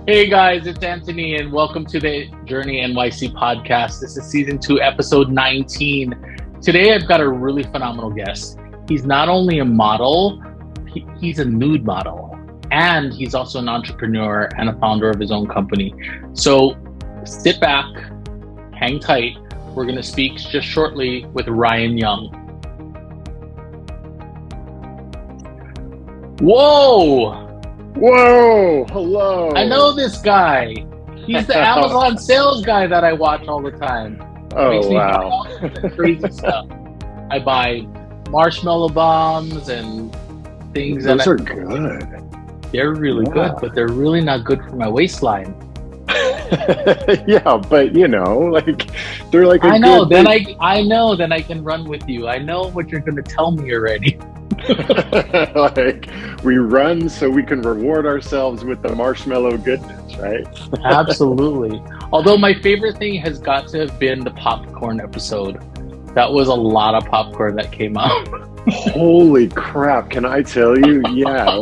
Hey guys, it's Antoni and welcome to the Journey NYC podcast. This is season 2, episode 19. Today I've got a really phenomenal guest. He's not only a model, he's a nude model, and he's also an entrepreneur and a founder of his own company. So sit back, hang tight. We're going to speak just shortly with Ryan Young. Whoa! Whoa, hello. I know this guy. He's the Amazon sales guy that I watch all the time. Oh, wow. Crazy stuff. I buy marshmallow bombs and things. Those are good. They're really good, but they're really not good for my waistline. Yeah, but they're like I know, then I can run with you. I know what you're going to tell me already. Like, we run so we can reward ourselves with the marshmallow goodness, right? Absolutely. Although my favorite thing has got to have been the popcorn episode. That was a lot of popcorn that came out. Holy crap, can I tell you? Yeah,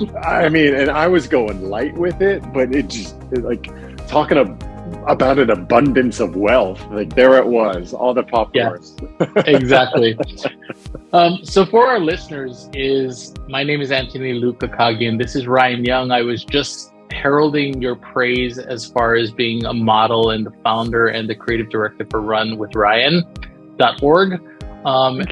and I was going light with it, but talking about an abundance of wealth. Like, there it was, all the popcorn. Yeah, exactly. So for our listeners, my name is Antoni Luke-Akagi, and this is Ryan Young. I was just heralding your praise as far as being a model and the founder and the creative director for runwithryan.org.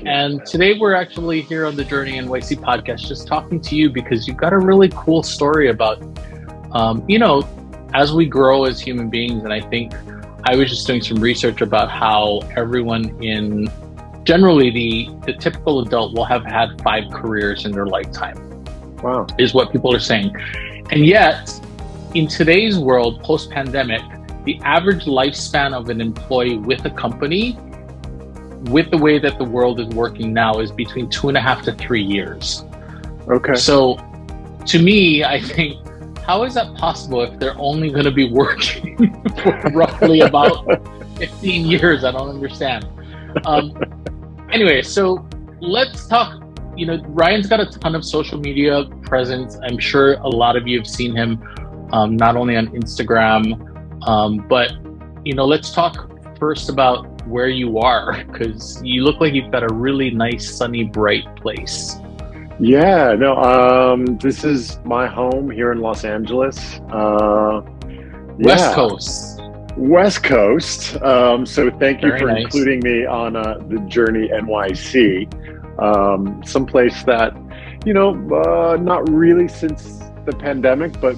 And today we're actually here on the Journey NYC podcast, just talking to you because you've got a really cool story about, as we grow as human beings. And I think I was just doing some research about how everyone generally the typical adult will have had 5 careers in their lifetime. Wow. Is what people are saying. And yet, in today's world, post-pandemic, the average lifespan of an employee with a company, with the way that the world is working now, is between 2.5 to 3 years. Okay. So to me, I think, how is that possible if they're only going to be working for roughly about 15 years? I don't understand. Anyway, so let's talk. Ryan's got a ton of social media presence. I'm sure a lot of you have seen him, not only on Instagram, but let's talk first about where you are, because you look like you've got a really nice, sunny, bright place. Yeah, no, this is my home here in Los Angeles. West Coast. So thank you for including me on the Journey NYC. Someplace that, not really since the pandemic, but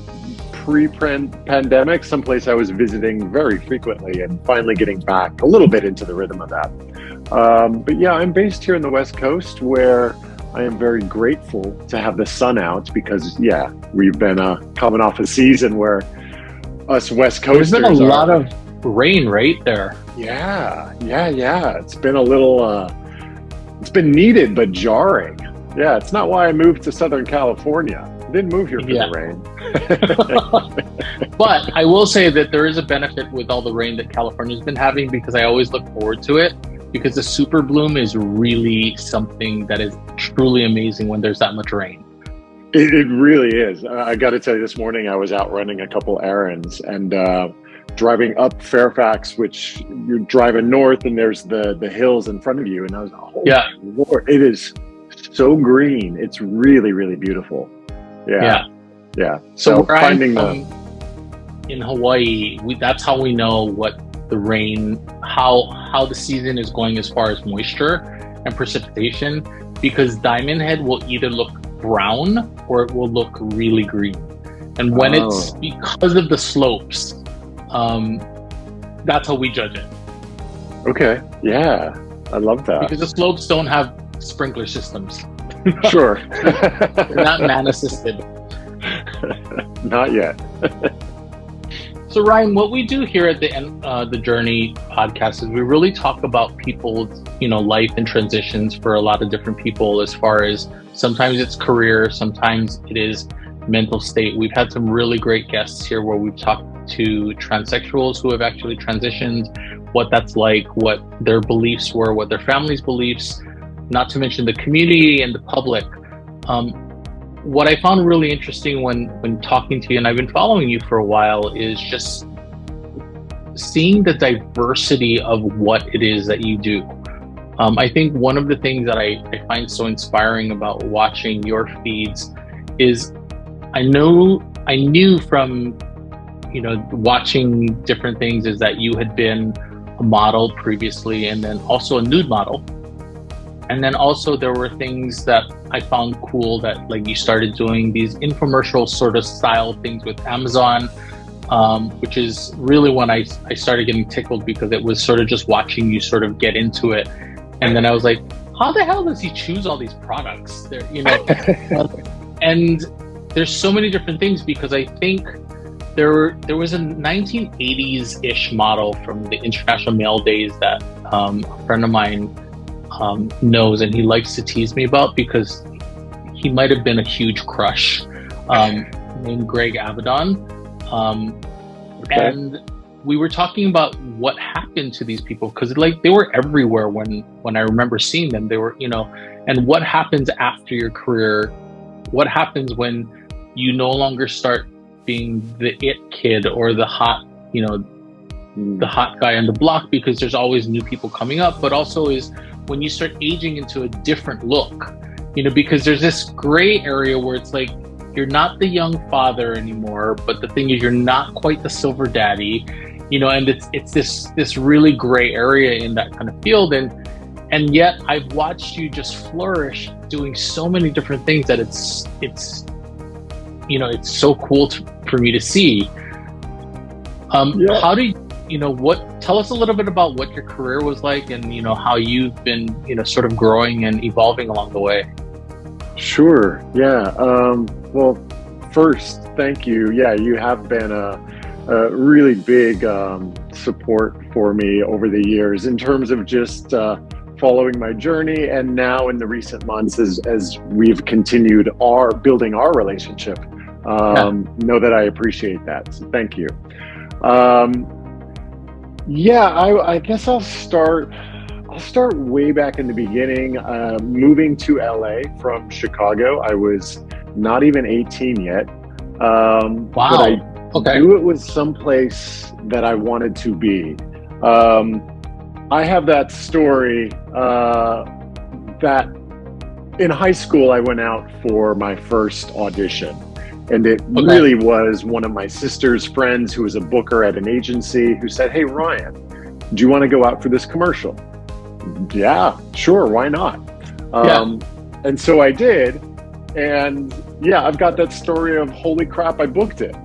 pre-pandemic, someplace I was visiting very frequently and finally getting back a little bit into the rhythm of that. But yeah, I'm based here in the West Coast, where I am very grateful to have the sun out because, we've been coming off a season where us West Coasters. There's been a lot of rain right there. Yeah. It's been a little, it's been needed, but jarring. Yeah, it's not why I moved to Southern California. I didn't move here for the rain. But I will say that there is a benefit with all the rain that California's been having, because I always look forward to it. Because the super bloom is really something that is truly amazing when there's that much rain. It really is. I got to tell you, this morning I was out running a couple errands and driving up Fairfax, which you're driving north and there's the hills in front of you. And I was like, oh, Lord, it is so green. It's really, really beautiful. Yeah. So finding in Hawaii, that's how we know what the rain, how the season is going as far as moisture and precipitation, because Diamond Head will either look brown or it will look really green. And when it's because of the slopes, that's how we judge it. Okay. Yeah. I love that. Because the slopes don't have sprinkler systems. Sure. They're not man assisted. Not yet. So Ryan, what we do here at the Journey podcast is we really talk about people's, life and transitions for a lot of different people, as far as sometimes it's career, sometimes it is mental state. We've had some really great guests here where we've talked to transsexuals who have actually transitioned, what that's like, what their beliefs were, what their family's beliefs, not to mention the community and the public. what I found really interesting when talking to you, and I've been following you for a while, is just seeing the diversity of what it is that you do. I think one of the things that I find so inspiring about watching your feeds is I knew from, you know, watching different things is that you had been a model previously, and then also a nude model. And then also there were things that I found cool that, like, you started doing these infomercial sort of style things with Amazon, which is really when I started getting tickled, because it was sort of just watching you sort of get into it. And then I was like, how the hell does he choose all these products? There, you know, and there's so many different things, because I think there was a 1980s-ish model from the International Male Days that a friend of mine knows, and he likes to tease me about, because he might have been a huge crush, named Greg Avedon. Okay. And we were talking about what happened to these people, because like they were everywhere when I remember seeing them. They were, you know, and what happens after your career? What happens when you no longer start being the it kid or the hot, you know, the hot guy on the block, because there's always new people coming up, but also is when you start aging into a different look, you know, because there's this gray area where it's like, you're not the young father anymore, but the thing is, you're not quite the silver daddy, you know, and it's this really gray area in that kind of field. And yet I've watched you just flourish doing so many different things that it's, you know, it's so cool for me to see. How do you know, tell us a little bit about what your career was like, and, you know, how you've been, you know, sort of growing and evolving along the way. Sure. Yeah. Well, first, thank you. Yeah, you have been a really big support for me over the years in terms of just following my journey, and now in the recent months as we've continued building our relationship. Know that I appreciate that. So thank you. I guess I'll start way back in the beginning, moving to LA from Chicago. I was not even 18 yet. Wow. But I knew it was someplace that I wanted to be. I have that story that in high school I went out for my first audition. And it really was one of my sister's friends who was a booker at an agency who said, "Hey, Ryan, do you want to go out for this commercial?" Yeah, sure, why not? And so I did. And yeah, I've got that story of, holy crap, I booked it,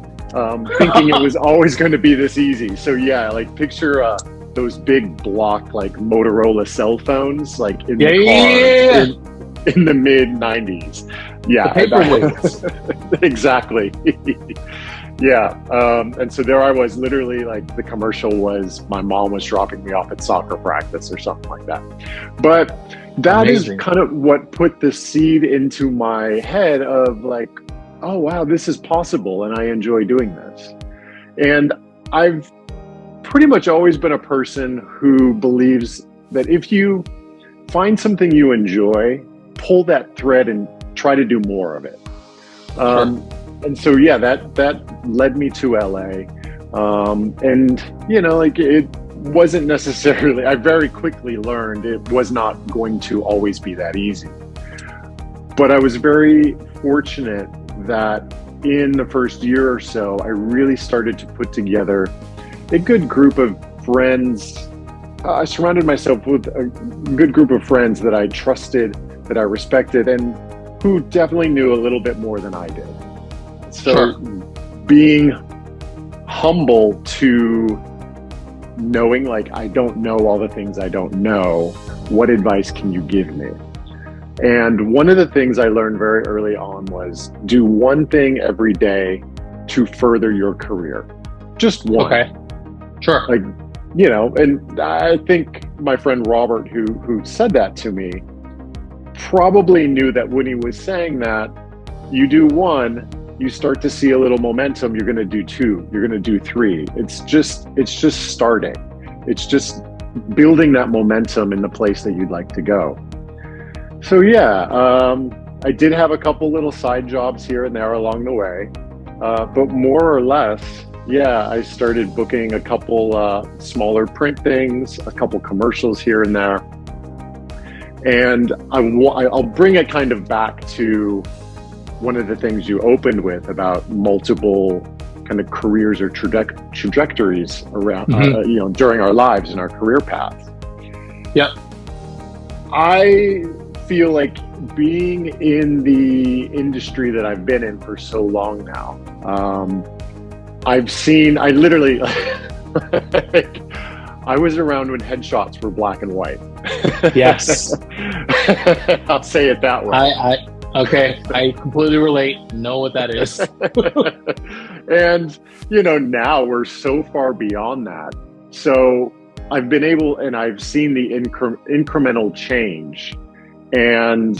thinking it was always going to be this easy. So yeah, like picture those big block, like Motorola cell phones, like in the car in the mid 90s. Yeah, exactly. Yeah. And so there I was, literally, like, the commercial was my mom was dropping me off at soccer practice or something like that. But that Amazing. Is kind of what put the seed into my head of like, oh, wow, this is possible. And I enjoy doing this. And I've pretty much always been a person who believes that if you find something you enjoy, pull that thread and try to do more of it. And so, yeah, that led me to LA. And, you know, like, it wasn't necessarily, I very quickly learned it was not going to always be that easy. But I was very fortunate that in the first year or so, I really started to put together a good group of friends. I surrounded myself with a good group of friends that I trusted, that I respected, and who definitely knew a little bit more than I did. So being humble to knowing, like, I don't know all the things I don't know, what advice can you give me? And one of the things I learned very early on was do one thing every day to further your career. Just one. Okay. Sure. Like, you know, and I think my friend Robert, who said that to me, probably knew that when he was saying that, you do one, you start to see a little momentum, you're going to do two, you're going to do three. It's just starting. It's just building that momentum in the place that you'd like to go. So yeah, I did have a couple little side jobs here and there along the way, but more or less, yeah, I started booking a couple smaller print things, a couple commercials here and there. And I'll bring it kind of back to one of the things you opened with about multiple kind of careers or trajectories around, during our lives and our career paths. Yeah. I feel like being in the industry that I've been in for so long now, I literally, I was around when headshots were black and white. Yes. I'll say it that way. Okay, I completely relate. Know what that is. And, now we're so far beyond that. So I've been able, and I've seen the incremental change. And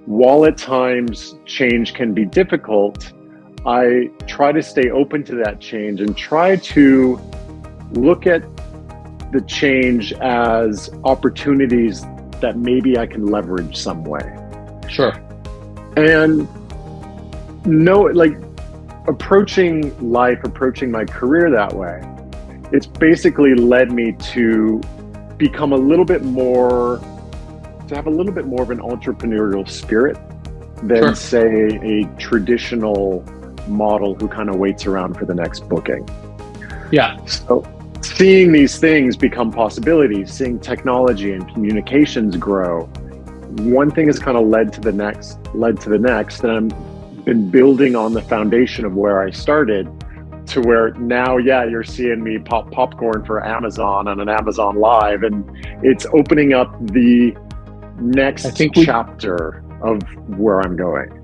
while at times change can be difficult, I try to stay open to that change and try to look at the change as opportunities that maybe I can leverage some way. Sure. And approaching life, approaching my career that way, it's basically led me to become to have a little bit more of an entrepreneurial spirit than, sure, say, a traditional model who kind of waits around for the next booking. Yeah. So seeing these things become possibilities, seeing technology and communications grow, one thing has kind of led to the next, and I've been building on the foundation of where I started to where now, yeah, you're seeing me pop popcorn for Amazon on an Amazon Live, and it's opening up the next chapter of where I'm going.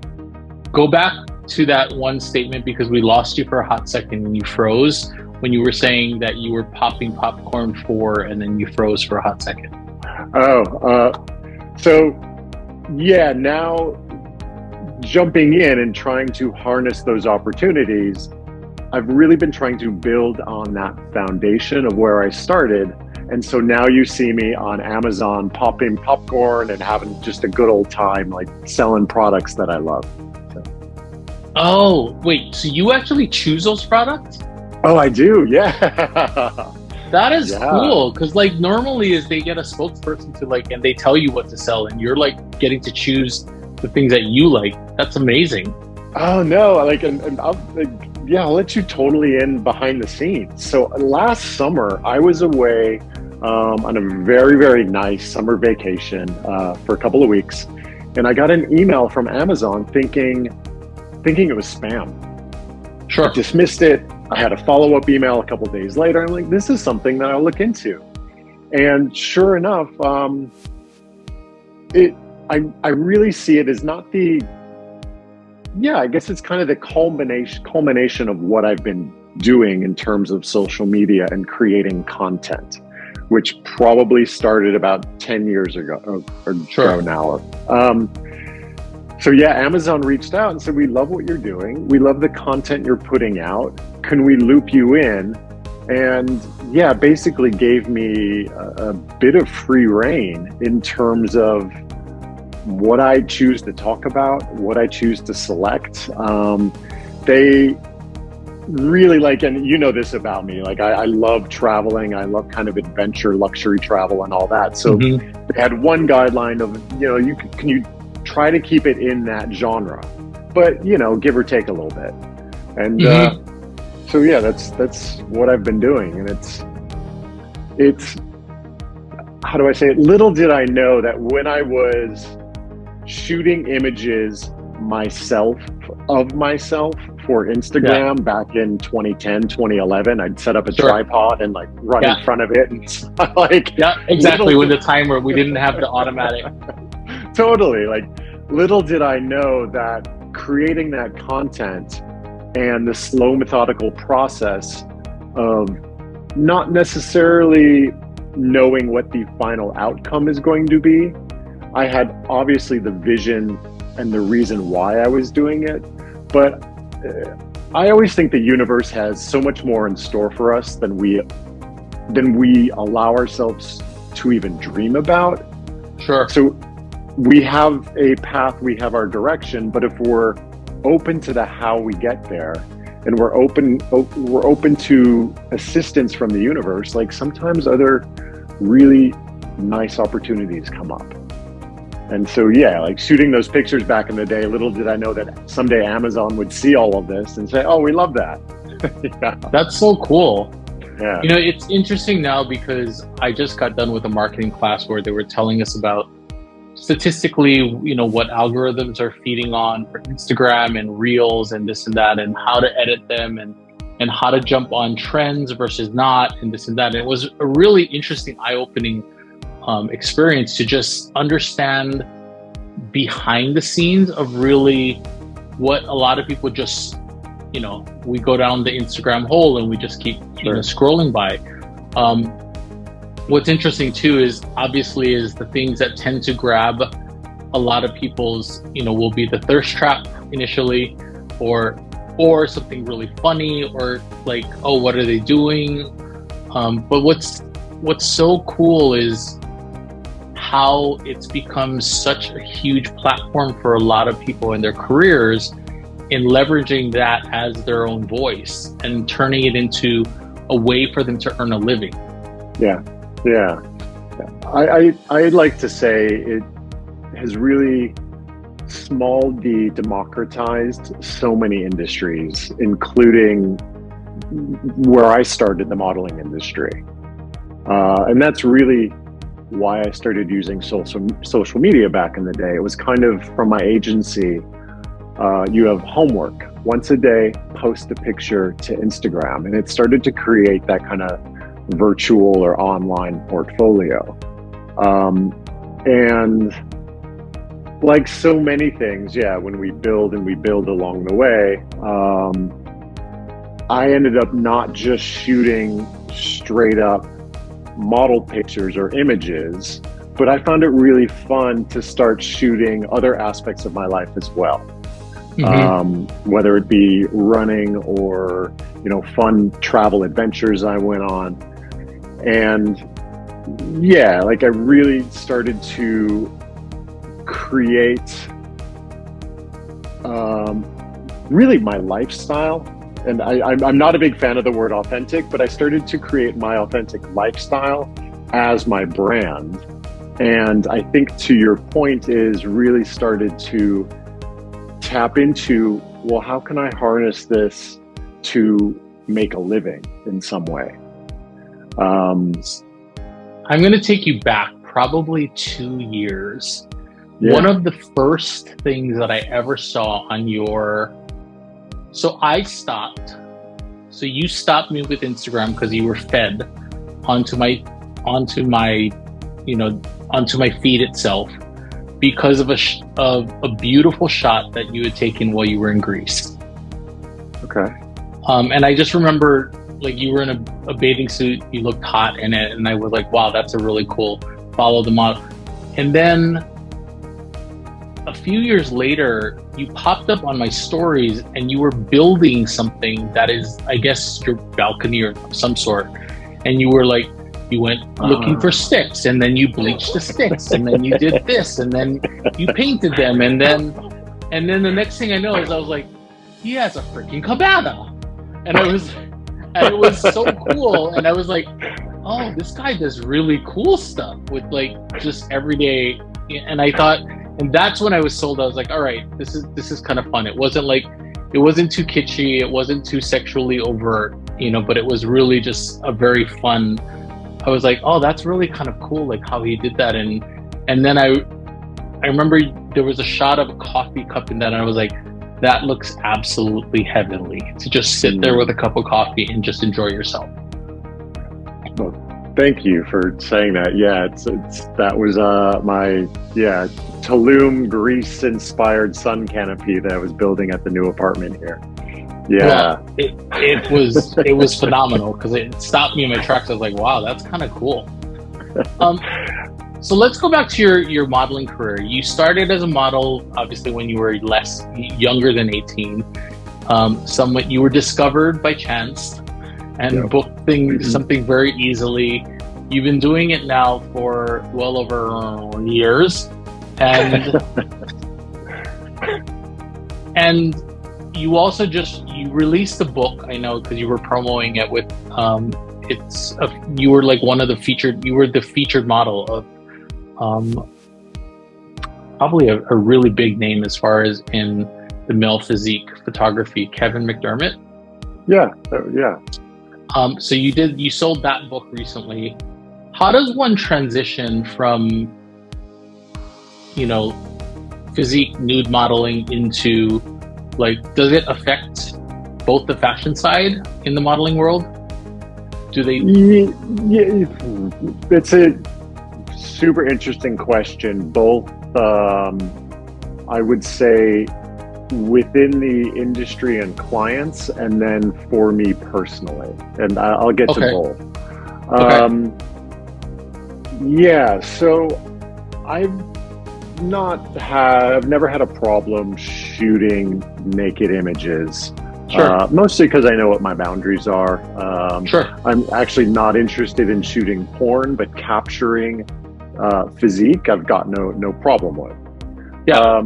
Go back to that one statement because we lost you for a hot second and you froze when you were saying that you were popping popcorn for, and then you froze for a hot second. So yeah, now jumping in and trying to harness those opportunities, I've really been trying to build on that foundation of where I started. And so now you see me on Amazon popping popcorn and having just a good old time, like selling products that I love. So. Oh, wait, so you actually choose those products? Oh, I do, yeah. That is cool, because normally is they get a spokesperson to and they tell you what to sell, and you're getting to choose the things that you like. That's amazing. Oh no, I'll let you totally in behind the scenes. So last summer, I was away on a very, very nice summer vacation for a couple of weeks, and I got an email from Amazon thinking it was spam. Sure. I dismissed it. I had a follow-up email a couple of days later. I'm like, this is something that I'll look into. And sure enough, I really see it as not I guess it's kind of the culmination of what I've been doing in terms of social media and creating content, which probably started about 10 years ago or sure, now. So yeah, Amazon reached out and said, we love what you're doing. We love the content you're putting out. Can we loop you in? And yeah, basically gave me a bit of free rein in terms of what I choose to talk about, what I choose to select. They really and you know this about me, I love traveling. I love kind of adventure, luxury travel and all that. So they had one guideline of, can you try to keep it in that genre, but give or take a little bit. And so yeah, that's what I've been doing. And it's how do I say it? Little did I know that when I was shooting images of myself for Instagram back in 2010, 2011, I'd set up a tripod and run in front of it and exactly, with the timer. We didn't have the automatic. Totally. Little did I know that creating that content and the slow, methodical process of not necessarily knowing what the final outcome is going to be. I had obviously the vision and the reason why I was doing it, but I always think the universe has so much more in store for us than we allow ourselves to even dream about. Sure. So we have a path, we have our direction, but if we're open to the how we get there, and we're open to assistance from the universe, like sometimes other really nice opportunities come up. And so, yeah, like shooting those pictures back in the day, little did I know that someday Amazon would see all of this and say, oh, we love that. Yeah. That's so cool. Yeah. You know, it's interesting now because I just got done with a marketing class where they were telling us about statistically, you know, what algorithms are feeding on for Instagram and Reels and this and that, and how to edit them and how to jump on trends versus not, and this and that. And it was a really interesting, eye-opening experience to just understand behind the scenes of really what a lot of people just, you know, we go down the Instagram hole and we just keep you know, scrolling by. What's interesting too is obviously is the things that tend to grab a lot of people's, you know, will be the thirst trap initially, or something really funny, or like, oh, what are they doing? But what's so cool is how it's become such a huge platform for a lot of people in their careers in leveraging that as their own voice and turning it into a way for them to earn a living. Yeah. I'd like to say it has really small d democratized so many industries, including where I started, the modeling industry. And that's really why I started using social media back in the day. It was kind of from my agency. You have homework once a day, post a picture to Instagram, and it started to create that kind of virtual or online portfolio. And like so many things, yeah, when we build along the way, I ended up not just shooting straight up model pictures or images, but I found it really fun to start shooting other aspects of my life as well. Whether it be running or, you know, fun travel adventures I went on. And yeah, like I really started to create really my lifestyle. And I'm not a big fan of the word authentic, but I started to create my authentic lifestyle as my brand. And I think to your point is really started to tap into, well, how can I harness this to make a living in some way? I'm going to take you back probably 2 years. Yeah. One of the first things that I ever saw on your... So I stopped. So you stopped me with Instagram because you were fed onto my feed itself because of a beautiful shot that you had taken while you were in Greece. Okay. And I just remember, like, you were in a bathing suit, you looked hot in it, and I was like, wow, that's a really cool, follow the model. And then a few years later, you popped up on my stories and you were building something that is, I guess, your balcony or some sort. And you were like, you went looking for sticks, and then you bleached the sticks, and then you did this, and then you painted them. And then the next thing I know is I was like, he has a freaking cabana. And it was so cool. And I was like, oh, this guy does really cool stuff with like just everyday. And I thought, and that's when I was sold. I was like, all right, this is kind of fun. It wasn't too kitschy. It wasn't too sexually overt, you know, but it was really just a very fun. I was like, oh, that's really kind of cool, like how he did that. And then I remember there was a shot of a coffee cup in that, and I was like, that looks absolutely heavenly to just sit there with a cup of coffee and just enjoy yourself. Well, thank you for saying that. Yeah, that was my Tulum, Greece-inspired sun canopy that I was building at the new apartment here. Yeah, well, it was phenomenal because it stopped me in my tracks. I was like, wow, that's kind of cool. So let's go back to your modeling career. You started as a model, obviously, when you were younger than 18. You were discovered by chance and booked something very easily. You've been doing it now for well over years. And and you also you released a book, I know, because you were promoting it with you were like you were the featured model of probably a really big name as far as in the male physique photography, Kevin McDermott. Yeah. So you sold that book recently. How does one transition from, physique nude modeling into, does it affect both the fashion side in the modeling world? Do they? Yeah, it's a super interesting question. Both, I would say, within the industry and clients, and then for me personally. And I'll get to both. Okay. Yeah, so I've never had a problem shooting naked images. Sure. Mostly because I know what my boundaries are. Sure. I'm actually not interested in shooting porn, but capturing physique, I've got no problem with. Yeah.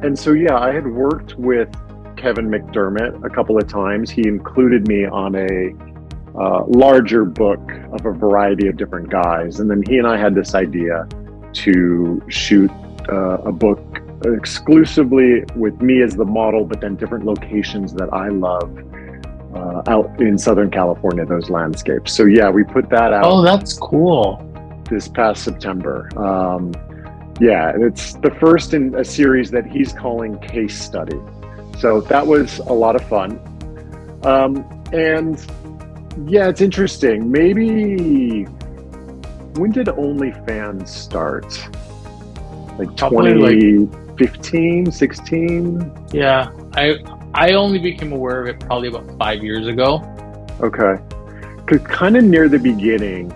And so, I had worked with Kevin McDermott a couple of times. He included me on a larger book of a variety of different guys. And then he and I had this idea to shoot a book exclusively with me as the model, but then different locations that I love out in Southern California, those landscapes. So we put that out. Oh, that's cool. This past September. It's the first in a series that he's calling Case Study. So that was a lot of fun. And it's interesting. Maybe, when did OnlyFans start? Like 2015, 16? Yeah, I only became aware of it probably about 5 years ago. Okay. Because kind of near the beginning,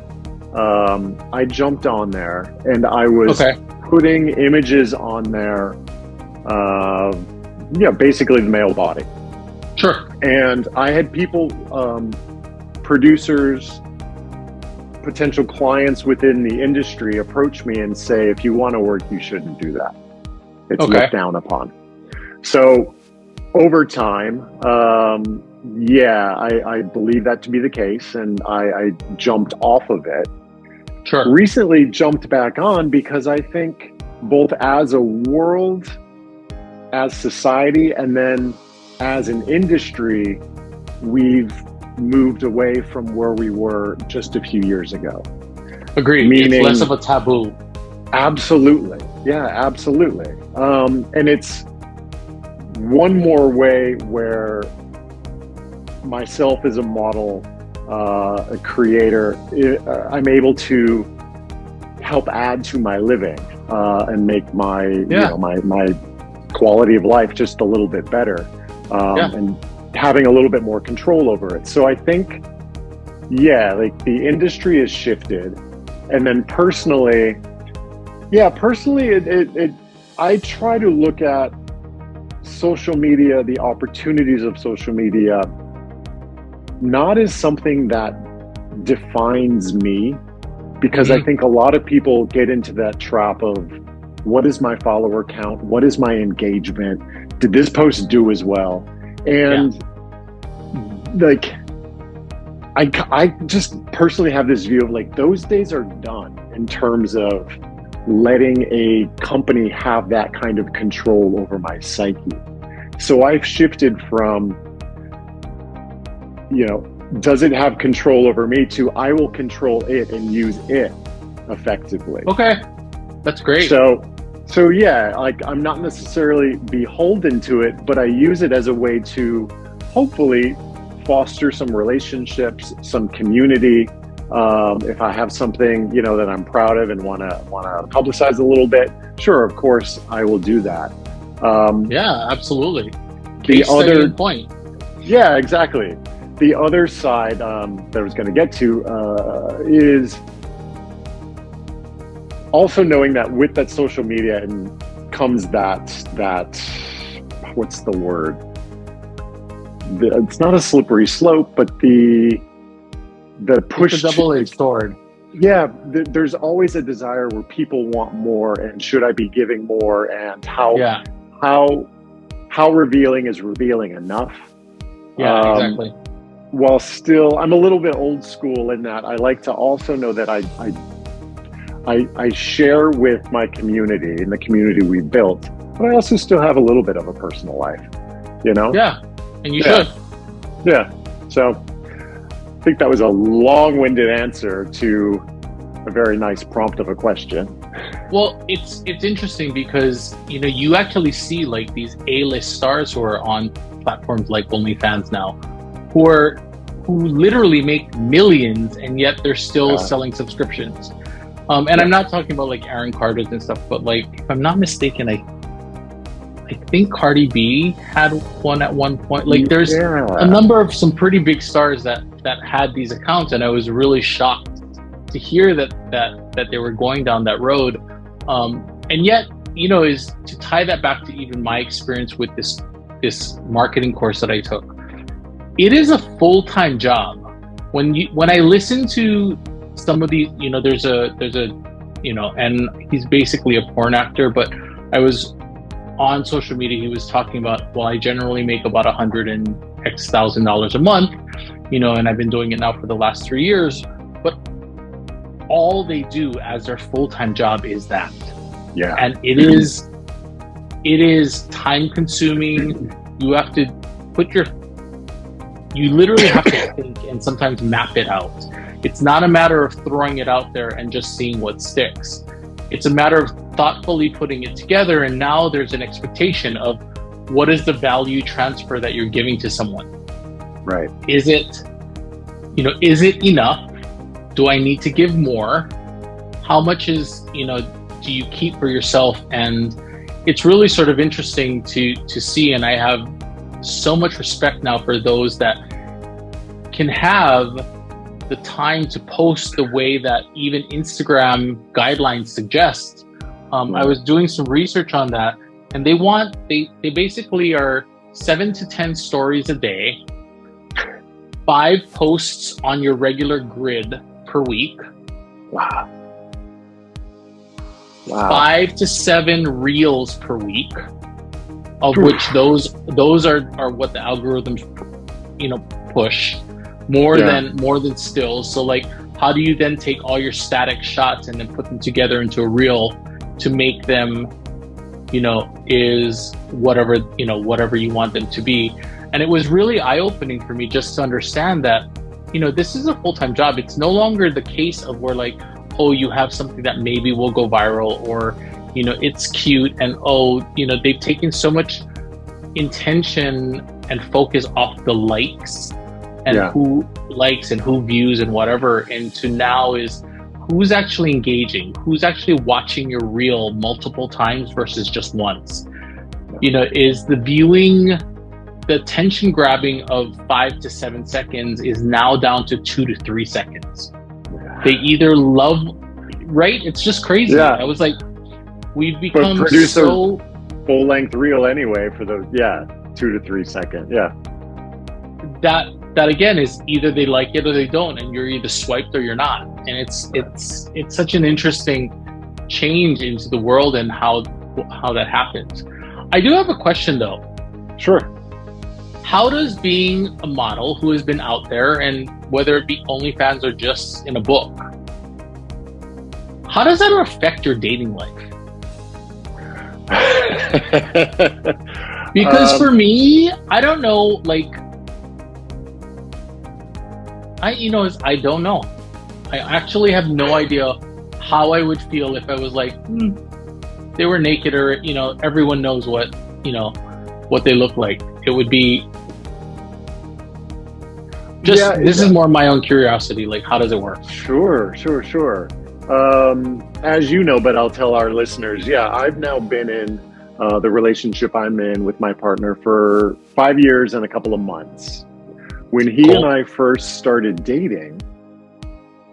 I jumped on there and I was putting images on there, basically the male body. Sure. And I had people, producers, potential clients within the industry approach me and say, if you want to work, you shouldn't do that. It's looked down upon. So over time, I believe that to be the case, and I jumped off of it. Sure. Recently jumped back on because I think both as a world, as society, and then as an industry, we've moved away from where we were just a few years ago. Agreed. Meaning, it's less of a taboo. Absolutely. Yeah, absolutely. And it's one more way where myself as a model, a creator, I'm able to help add to my living and make my my quality of life just a little bit better, and having a little bit more control over it. So I think, the industry has shifted, and then personally, I try to look at social media, the opportunities of social media, not as something that defines me, because I think a lot of people get into that trap of, what is my follower count? What is my engagement? Did this post do as well? And I just personally have this view of those days are done in terms of letting a company have that kind of control over my psyche. So I've shifted from, does it have control over me, to I will control it and use it effectively. Okay. That's great. So I'm not necessarily beholden to it, but I use it as a way to hopefully foster some relationships, some community. If I have something, that I'm proud of and want to publicize a little bit, sure, of course, I will do that. Absolutely. The other point. Yeah, exactly. The other side that I was going to get to is also knowing that with that social media comes that what's the word? It's not a slippery slope, but the push. It's a double-edged sword. yeah, there's always a desire where people want more, and should I be giving more, and how revealing is revealing enough? Yeah, exactly. While still, I'm a little bit old school in that I like to also know that I share with my community and the community we've built, but I also still have a little bit of a personal life, you know? Yeah, and you should. Yeah, so I think that was a long-winded answer to a very nice prompt of a question. Well, it's interesting because, you know, you actually see like these A-list stars who are on platforms like OnlyFans now, who literally make millions, and yet they're still selling subscriptions. And I'm not talking about like Aaron Carter's and stuff, but like, if I'm not mistaken, I think Cardi B had one at one point. Like, there's a number of some pretty big stars that had these accounts, and I was really shocked to hear that they were going down that road. And yet, you know, is to tie that back to even my experience with this marketing course that I took. It is a full-time job. When I listen to some of these, you know, there's a, you know, and he's basically a porn actor, but I was on social media, he was talking about, well, I generally make about $100,000 a month, you know, and I've been doing it now for the last 3 years, but all they do as their full-time job is that. Yeah. And it is time consuming. You have to you literally have to think and sometimes map it out. It's not a matter of throwing it out there and just seeing what sticks. It's a matter of thoughtfully putting it together, and now there's an expectation of what is the value transfer that you're giving to someone. Right. Is it enough? Do I need to give more? How much do you keep for yourself? And it's really sort of interesting to see, and I have so much respect now for those that can have the time to post the way that even Instagram guidelines suggest. I was doing some research on that, and they basically are 7 to 10 stories a day, 5 posts on your regular grid per week. Wow. 5 to 7 reels per week, of which those are what the algorithms, you know, push more than stills. So like, how do you then take all your static shots and then put them together into a reel to make them, you know, is whatever you want them to be? And it was really eye-opening for me just to understand that, you know, this is a full-time job. It's no longer the case of where like, oh, you have something that maybe will go viral, or, you know, it's cute, and oh, you know, they've taken so much intention and focus off the likes and who likes and who views and whatever, and to now is who's actually engaging, who's actually watching your reel multiple times versus just once. You know, is the viewing, the attention grabbing of 5 to 7 seconds is now down to 2 to 3 seconds. They either love, right? It's just crazy. I was like, we've become so full-length reel anyway for those 2 to 3 seconds. That again is either they like it or they don't, and you're either swiped or you're not. And it's such an interesting change into the world and how that happens. I do have a question though. Sure. How does being a model who has been out there, and whether it be OnlyFans or just in a book, how does that affect your dating life? Because for me, I don't know, like, I don't know. I actually have no idea how I would feel if I was like, they were naked, or, you know, everyone knows what they look like. It would be just, this is more my own curiosity. Like, how does it work? Sure. As you know, but I'll tell our listeners, I've now been in the relationship I'm in with my partner for 5 years and a couple of months. When he and I first started dating,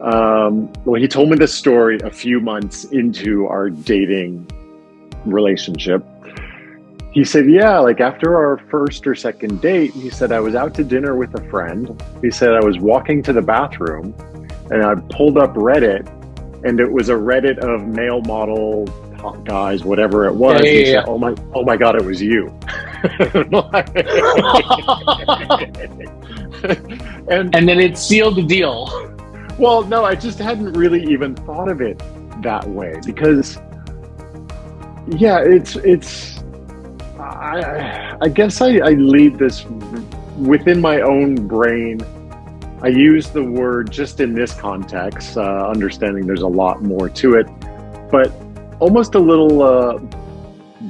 he told me this story a few months into our dating relationship. He said, like after our first or second date, he said, I was out to dinner with a friend. He said, I was walking to the bathroom, and I pulled up Reddit, and it was a Reddit of male model hot guys, whatever it was. Yeah. Said, oh my God, it was you. and then it sealed the deal. Well, no, I just hadn't really even thought of it that way, because I guess I lead this within my own brain. I use the word just in this context, understanding there's a lot more to it, but almost a little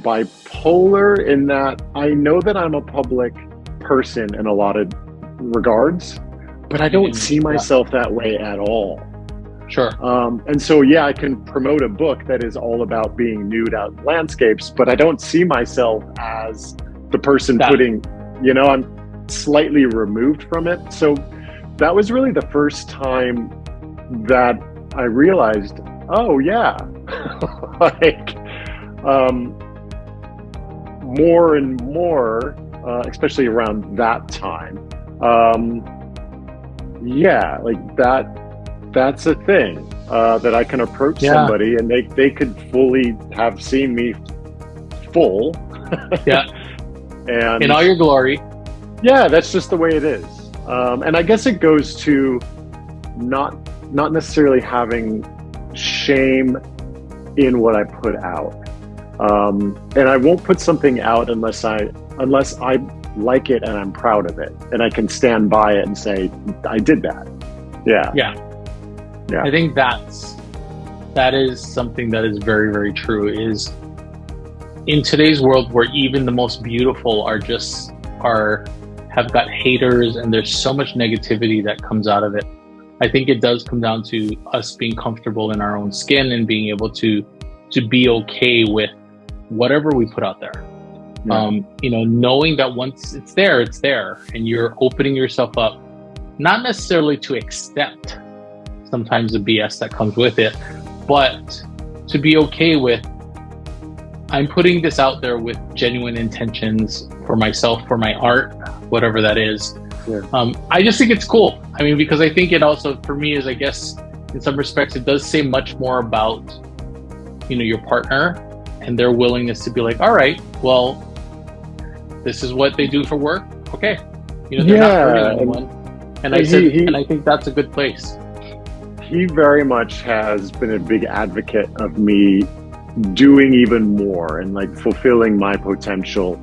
bipolar, in that I know that I'm a public person in a lot of regards, but I don't see myself that way at all. Sure. And so, yeah, I can promote a book that is all about being nude out in landscapes, but I don't see myself as the person putting, I'm slightly removed from it. So that was really the first time that I realized, oh yeah, like, more and more, especially around that time, that's a thing, that I can approach somebody and they could fully have seen me full. Yeah. And in all your glory. Yeah, that's just the way it is. And I guess it goes to not necessarily having shame in what I put out. And I won't put something out unless I like it and I'm proud of it and I can stand by it and say, I did that. Yeah. I think that is something that is very, very true, is in today's world where even the most beautiful have got haters and there's so much negativity that comes out of it. I think it does come down to us being comfortable in our own skin and being able to be okay with whatever we put out there. Knowing that once it's there, and you're opening yourself up, not necessarily to accept sometimes the BS that comes with it, but to be okay with, I'm putting this out there with genuine intentions for myself, for my art, whatever that is. I just think it's cool. I mean, because I think it also, for me, is, I guess, in some respects, it does say much more about, your partner and their willingness to be like, all right, well, this is what they do for work. Okay. They're not hurting anyone. And I think that's a good place. He very much has been a big advocate of me doing even more and like fulfilling my potential.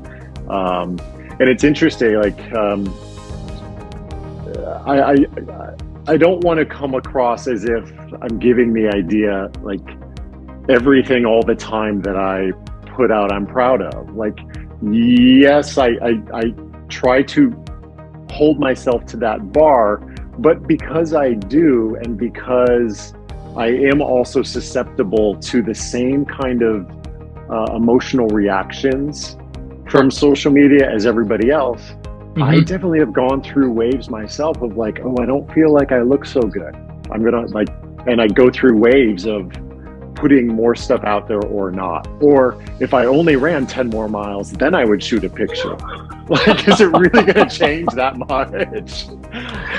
And it's interesting, like, I don't want to come across as if I'm giving the idea like everything all the time that I put out I'm proud of. Like, yes, I try to hold myself to that bar, but because I do, and because I am also susceptible to the same kind of emotional reactions from social media as everybody else, I definitely have gone through waves myself of like, oh, I don't feel like I look so good. I'm gonna and I go through waves of putting more stuff out there or not. Or if I only ran 10 more miles, then I would shoot a picture. Like, is it really gonna change that much?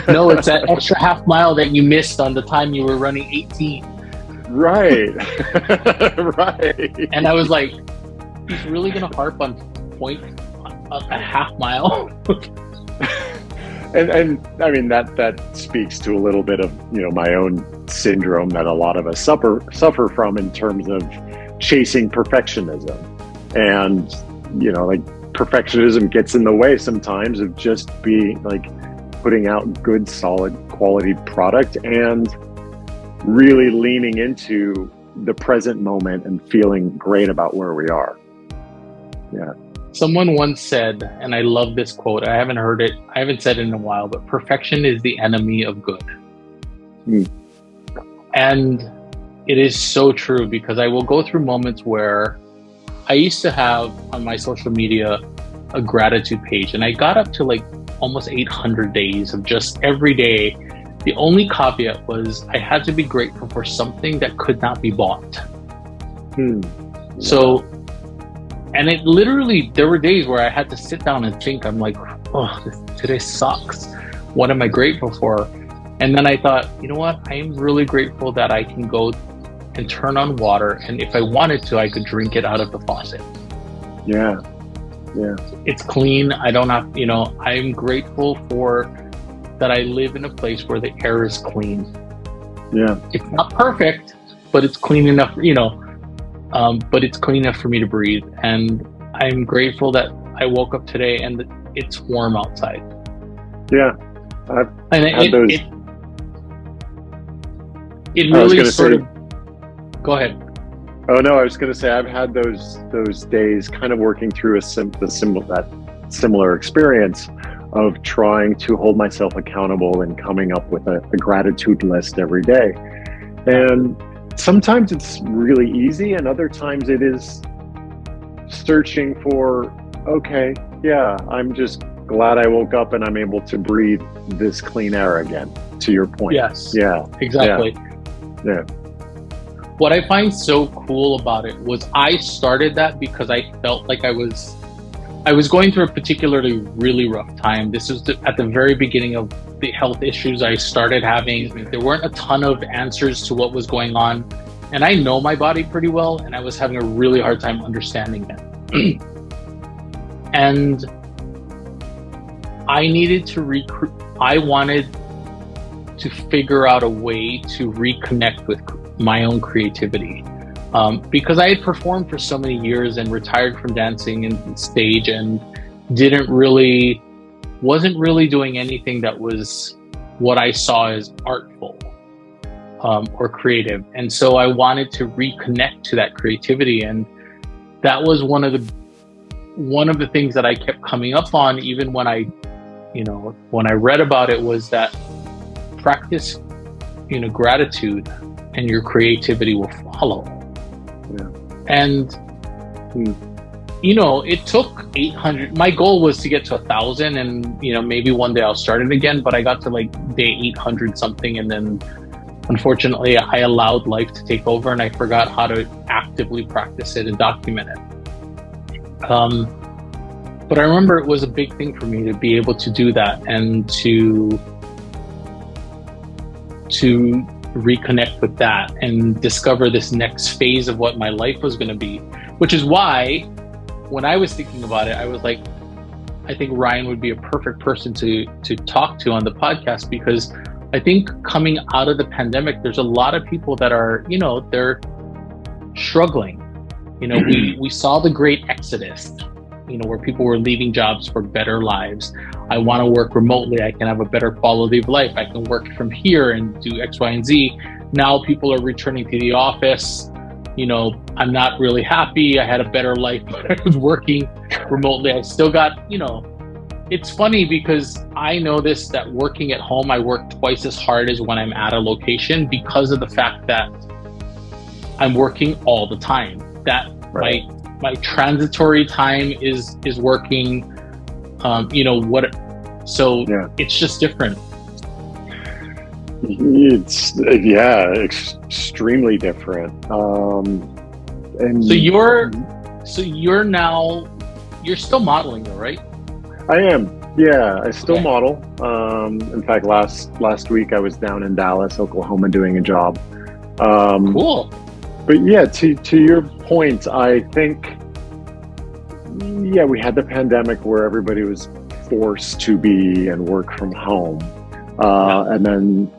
No, it's that extra half mile that you missed on the time you were running 18. Right. Right. And I was like, he's really gonna harp on a half mile? And I mean, that speaks to a little bit of, my own syndrome that a lot of us suffer from in terms of chasing perfectionism. And, like, perfectionism gets in the way sometimes of just being like putting out good, solid quality product and really leaning into the present moment and feeling great about where we are. Yeah. Someone once said, and I love this quote, I haven't said it in a while, but perfection is the enemy of good. And it is so true, because I will go through moments where I used to have on my social media a gratitude page, and I got up to like almost 800 days of just every day. The only caveat was I had to be grateful for something that could not be bought. So, and it literally, there were days where I had to sit down and think, I'm like, oh, today sucks. What am I grateful for? And then I thought, you know what? I am really grateful that I can go and turn on water. And if I wanted to, I could drink it out of the faucet. Yeah. Yeah. It's clean. I don't have, I'm grateful for that I live in a place where the air is clean. Yeah. It's not perfect, but it's clean enough, but it's clean enough for me to breathe. And I'm grateful that I woke up today and it's warm outside. Yeah. It really sort of, go ahead. Oh no, I was going to say I've had those days kind of working through that similar experience of trying to hold myself accountable and coming up with a gratitude list every day. And sometimes it's really easy, and other times it is searching for, okay, yeah, I'm just glad I woke up and I'm able to breathe this clean air again, to your point. Yes. Yeah. Exactly. Yeah. What I find so cool about it was I started that because I felt like I was going through a particularly really rough time. This was at the very beginning of the health issues I started having. There weren't a ton of answers to what was going on. And I know my body pretty well, and I was having a really hard time understanding it. And I needed to I wanted to figure out a way to reconnect with my own creativity. Because I had performed for so many years and retired from dancing and stage and wasn't really doing anything that was what I saw as artful or creative. And so I wanted to reconnect to that creativity. And that was one of the things that I kept coming up on, even when I read about it, was that practice, gratitude and your creativity will follow. Yeah. And, it took 800. My goal was to get to 1,000, and, maybe one day I'll start it again, but I got to like day 800 something. And then unfortunately I allowed life to take over and I forgot how to actively practice it and document it. But I remember it was a big thing for me to be able to do that and to reconnect with that and discover this next phase of what my life was going to be, which is why when I was thinking about it, I was like, I think Ryan would be a perfect person to talk to on the podcast, because I think coming out of the pandemic, there's a lot of people that are, they're struggling. We saw the great exodus, where people were leaving jobs for better lives. I want to work remotely. I can have a better quality of life. I can work from here and do X, Y, and Z. Now people are returning to the office. I'm not really happy. I had a better life when I was working remotely. I still got, it's funny because I know that working at home, I work twice as hard as when I'm at a location, because of the fact that I'm working all the time. That right. My transitory time is working, It's just different. It's extremely different. And so you're still modeling though, right? I am. Yeah, I still model. In fact, last week I was down in Dallas, Oklahoma, doing a job. Cool. But yeah, to your point, I think, we had the pandemic where everybody was forced to be and work from home. And then,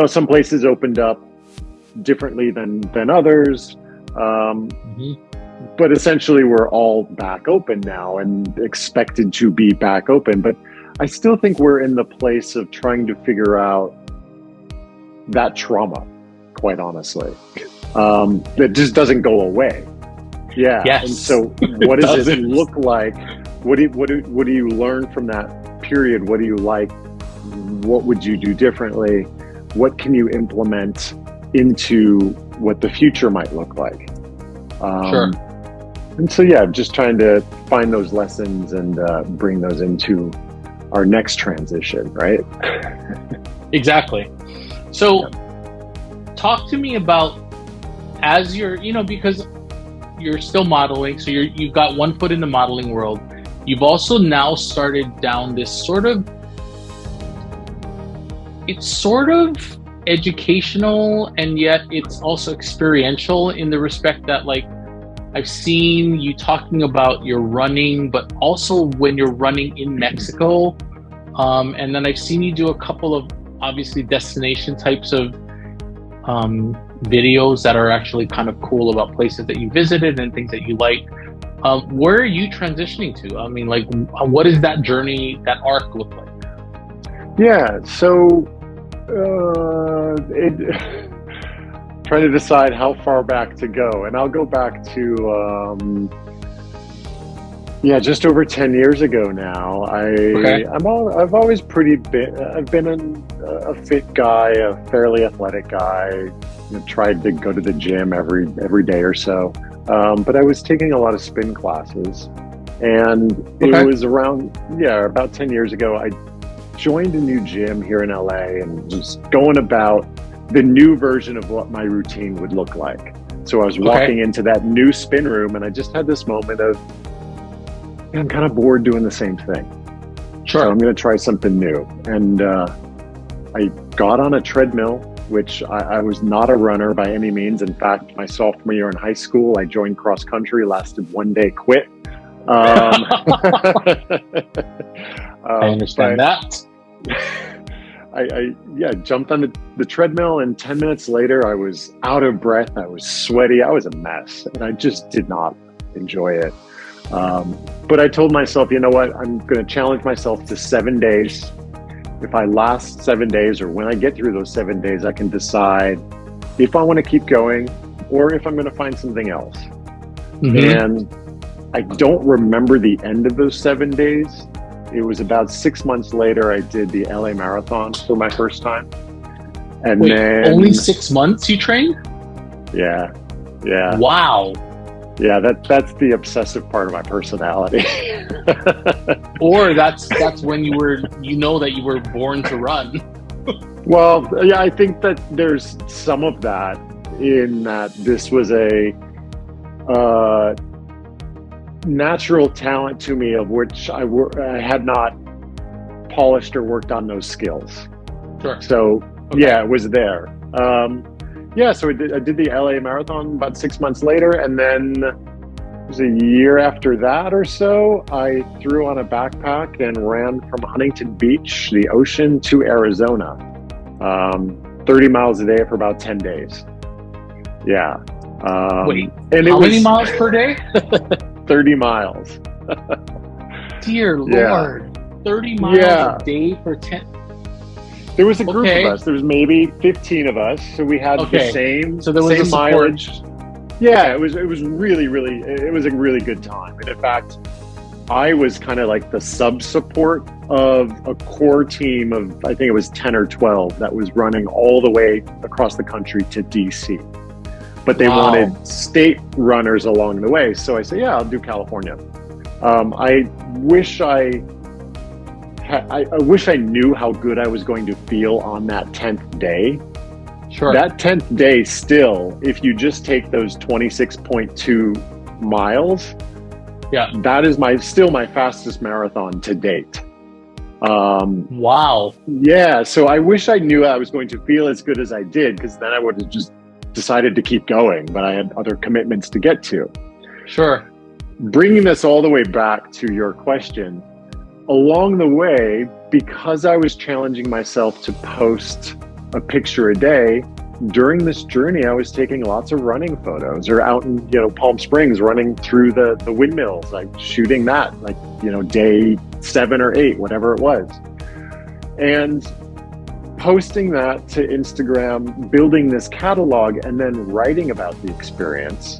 some places opened up differently than others. But essentially we're all back open now and expected to be back open. But I still think we're in the place of trying to figure out that trauma, quite honestly. That just doesn't go away. Yeah. Yes. And so what does it look like? What do you learn from that period? What do you like? What would you do differently? What can you implement into what the future might look like? Sure. And so, just trying to find those lessons and bring those into our next transition, right? Exactly. So talk to me about, as you're, because you're still modeling, so you've got one foot in the modeling world. You've also now started down this sort of, it's sort of educational, and yet it's also experiential in the respect that, like, I've seen you talking about your running, but also when you're running in Mexico. And then I've seen you do a couple of obviously destination types of videos that are actually kind of cool about places that you visited and things that you like. Where are you transitioning to? I mean, like, what is that journey, that arc look like? Yeah, so trying to decide how far back to go, and I'll go back to just over 10 years ago now. I've always I've been a fit guy, a fairly athletic guy. Tried to go to the gym every day or so, but I was taking a lot of spin classes, and it was around about 10 years ago. I joined a new gym here in LA and was going about the new version of what my routine would look like. So I was walking into that new spin room, and I just had this moment of, I'm kind of bored doing the same thing. Sure. So I'm going to try something new. And I got on a treadmill, which I was not a runner by any means. In fact, my sophomore year in high school, I joined cross country, lasted one day, quit. I understand that. I jumped on the treadmill, and 10 minutes later I was out of breath, I was sweaty, I was a mess, and I just did not enjoy it. But I told myself, you know what, I'm going to challenge myself to 7 days. If I last 7 days, or when I get through those 7 days, I can decide if I want to keep going or if I'm going to find something else. And I don't remember the end of those 7 days. It was about 6 months later, I did the LA Marathon for my first time. And then only 6 months you trained? Yeah. Wow. Yeah, that's the obsessive part of my personality. Or that's when you were born to run. Well, yeah, I think that there's some of that in that this was a natural talent to me, of which I had not polished or worked on those skills. Sure. So it was there. So I did the LA Marathon about 6 months later, and then it was a year after that or so, I threw on a backpack and ran from Huntington Beach, the ocean, to Arizona, 30 miles a day for about 10 days. Yeah. Wait, and how many miles per day? 30 miles. Dear Lord, 30 miles a day for 10. There was a group of us. There was maybe 15 of us, so we had the same. So there was same a mileage. Yeah, it was really, it was a really good time. And in fact, I was kind of like the sub-support of a core team of, I think it was 10 or 12 that was running all the way across the country to DC. But they wanted state runners along the way. So I said, yeah, I'll do California. I wish I knew how good I was going to feel on that 10th day. Sure. That 10th day still, if you just take those 26.2 miles, that is still my fastest marathon to date. Wow. Yeah, so I wish I knew I was going to feel as good as I did, because then I would have just decided to keep going, but I had other commitments to get to. Sure. Bringing this all the way back to your question, along the way, because I was challenging myself to post a picture a day, during this journey, I was taking lots of running photos, or out in Palm Springs, running through the windmills, like shooting that, like day 7 or 8, whatever it was, and posting that to Instagram, building this catalog, and then writing about the experience.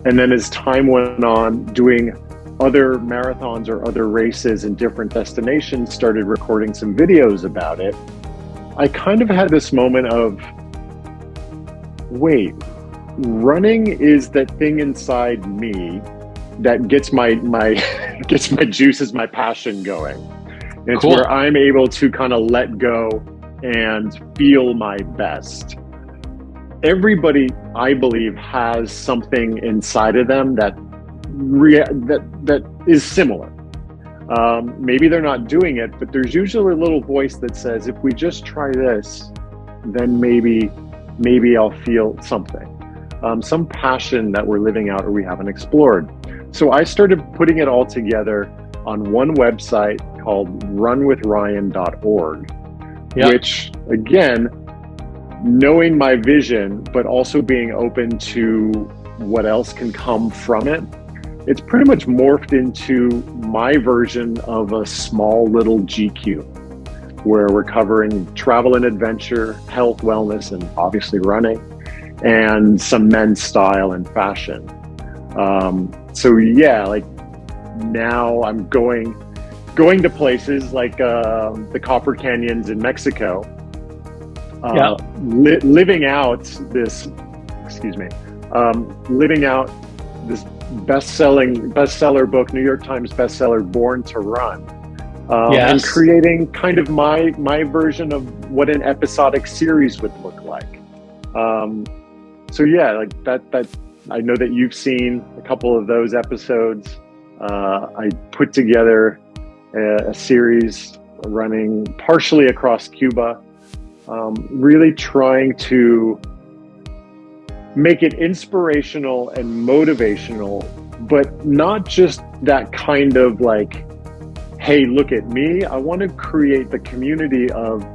And then as time went on, doing other marathons or other races in different destinations, started recording some videos about it. I kind of had this moment of, wait, running is that thing inside me that gets my gets my juices, my passion going. And it's where I'm able to kind of let go and feel my best. Everybody, I believe, has something inside of them that is similar. Maybe they're not doing it, but there's usually a little voice that says, if we just try this, then maybe I'll feel something. Some passion that we're living out or we haven't explored. So I started putting it all together on one website called runwithryan.org, which, again, knowing my vision, but also being open to what else can come from it, it's pretty much morphed into my version of a small little GQ, where we're covering travel and adventure, health, wellness, and obviously running, and some men's style and fashion. So yeah, like now I'm going to places like the Copper Canyons in Mexico, living out this bestseller book, New York Times bestseller, Born to Run, and creating kind of my version of what an episodic series would look like. So yeah, like that. I know that you've seen a couple of those episodes. I put together a series running partially across Cuba, really trying to make it inspirational and motivational, but not just that kind of like, hey, look at me. I want to create the community of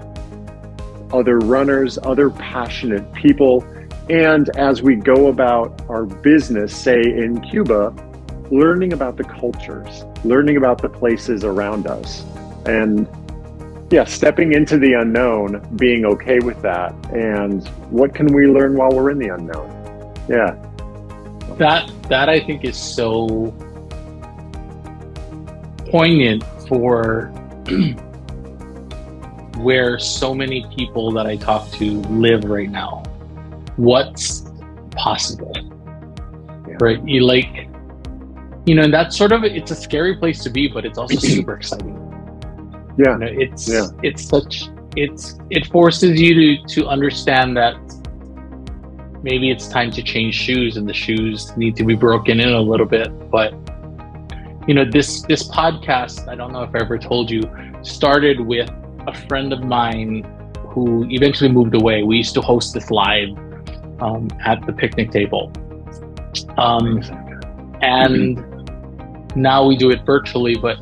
other runners, other passionate people. And as we go about our business, say in Cuba, learning about the cultures, learning about the places around us, and stepping into the unknown, being okay with that, and what can we learn while we're in the unknown? Yeah. That I think is so poignant for where so many people that I talk to live right now. What's possible, right? And that's sort of, it's a scary place to be, but it's also super exciting. Yeah. It forces you to understand that maybe it's time to change shoes, and the shoes need to be broken in a little bit. But this podcast, I don't know if I ever told you, started with a friend of mine who eventually moved away. We used to host this live at the picnic table, and now we do it virtually. But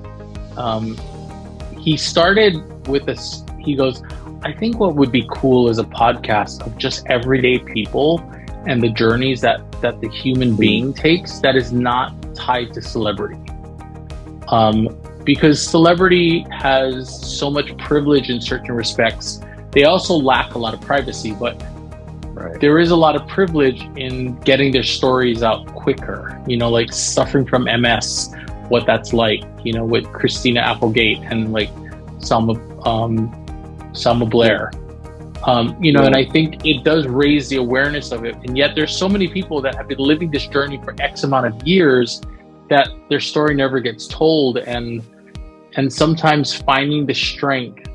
he started with this. He goes, I think what would be cool is a podcast of just everyday people and the journeys that the human being takes that is not tied to celebrity. Because celebrity has so much privilege in certain respects. They also lack a lot of privacy, but there is a lot of privilege in getting their stories out quicker. Like suffering from MS, what that's like, with Christina Applegate and like Selma Blair. And I think it does raise the awareness of it. And yet there's so many people that have been living this journey for X amount of years that their story never gets told, and sometimes finding the strength.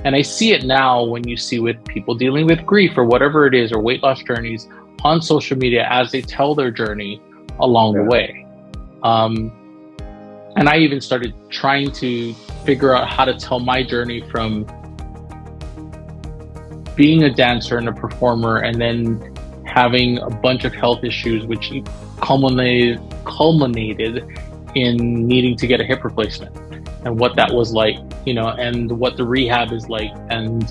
And I see it now when you see with people dealing with grief or whatever it is, or weight loss journeys on social media as they tell their journey along the way. And I even started trying to figure out how to tell my journey from being a dancer and a performer, and then having a bunch of health issues, which culminated in needing to get a hip replacement, and what that was like, and what the rehab is like, and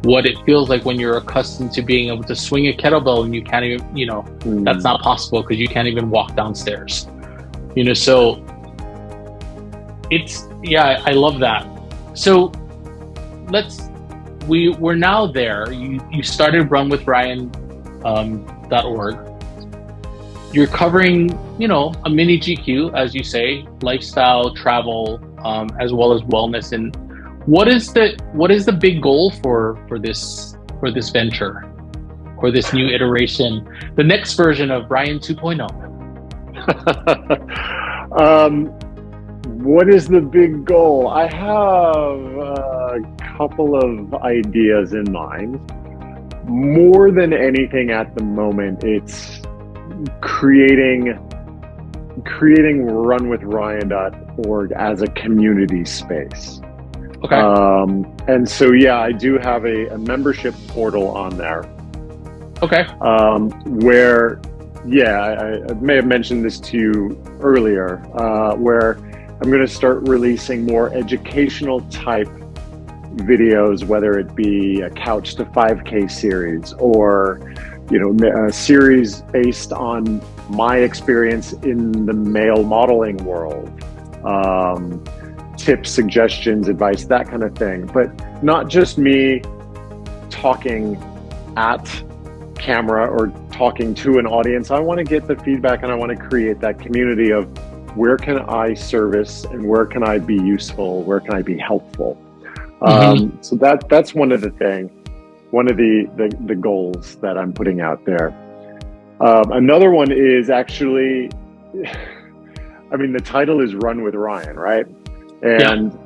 what it feels like when you're accustomed to being able to swing a kettlebell and you can't even, that's not possible because you can't even walk downstairs. So it's, I love that. So we're now there. You started runwithryan.org. You're covering, a mini GQ, as you say, lifestyle, travel, as well as wellness. And what is the big goal for this venture, or this new iteration, the next version of Ryan 2.0? What is the big goal? I have a couple of ideas in mind. More than anything at the moment, it's creating creating runwithryan.org as a community space. Okay. And so, yeah, I do have a membership portal on there. Okay. Where, yeah, I may have mentioned this to you earlier, where I'm going to start releasing more educational type videos, whether it be a Couch to 5K series or, a series based on my experience in the male modeling world, tips, suggestions, advice, that kind of thing. But not just me talking at camera or talking to an audience. I want to get the feedback and I want to create that community of where can I service and where can I be useful, where can I be helpful. So that's one of the goals that I'm putting out there. Another one is actually, the title is Run with Ryan, right? And